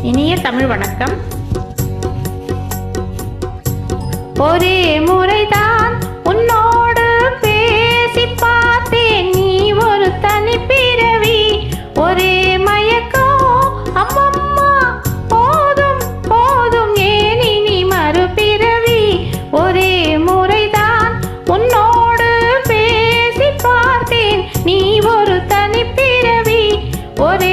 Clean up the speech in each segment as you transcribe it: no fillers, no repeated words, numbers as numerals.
இனிய தமிழ் வணக்கம். ஒரே முறைதான் உன்னோடு பேசி பார்த்தேன், நீ ஒரு தனி பிறவி. ஒரே மயக்கம் அம்மம்மா, போதும் போதும் ஏன் இனி மறுபிறவி. ஒரே முறைதான் உன்னோடு பேசி பார்த்தேன், நீ ஒரு தனி பிறவி. ஒரே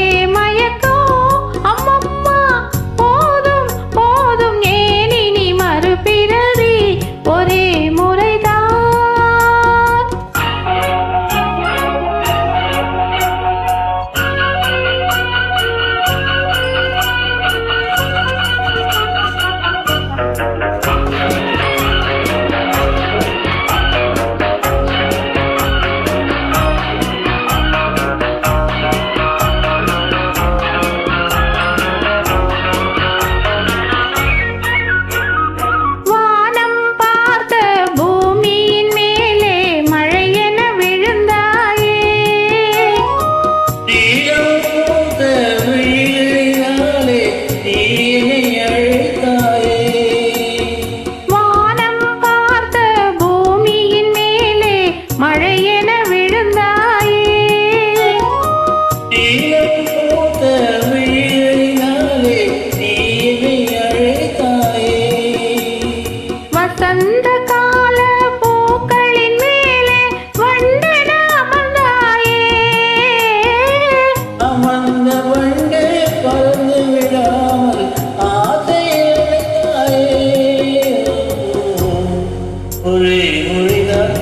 ஒரே மொழிதான்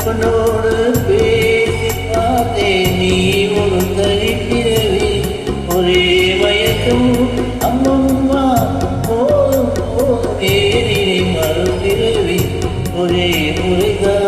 உன்னோடு பேசி பார்த்தேன், நீ ஒரு தனி பிறவி. ஒரே மயக்கம் அம்மம்மா, போதும் போதும் ஏன் இனி மறுபிறவி. ஒரே மொழிதான்.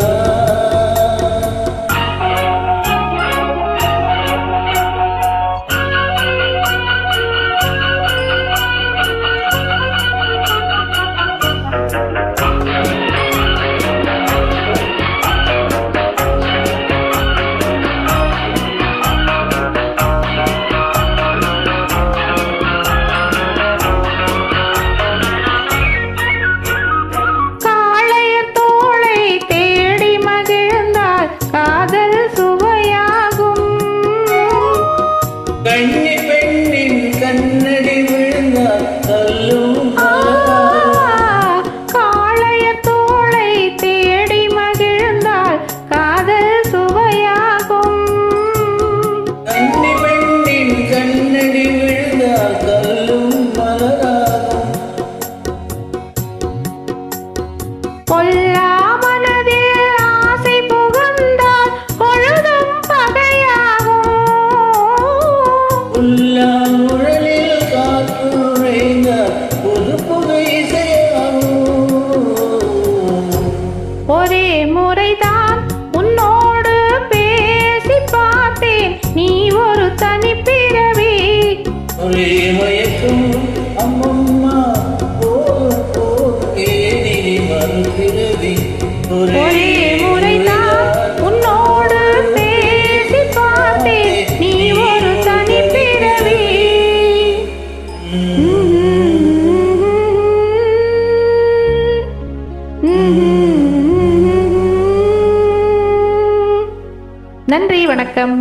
கன்னி பெண்ணின் கண்ணடி விழுந்தால் தள்ளும் காளைய தோளை தேடி மகிழ்ந்தால் காதல் சுவையாகும். கன்னி பெண்ணின் கண்ணடி விழுந்தால் தள்ளும் மலராகும். பொல்லா மனதில் ஆசை புகுந்தால் பொழுதும் பகையாகும். உழலில் காற்று நுழைந்தால் புது புகை செய்யாகும். ஒரே முறைதான் உன்னோடு பேசி பார்த்தேன், நீ ஒரு தனி பிறவி. ஒரே மயக்கம் அம்மம்மா, போதும் போதும் ஏன் இனி மறுபிறவி. ஒரே முறைதான் உன்னோடு பேசி பார்த்தேன், நீ ஒரு தனி பிறவி. நன்றி, வணக்கம்.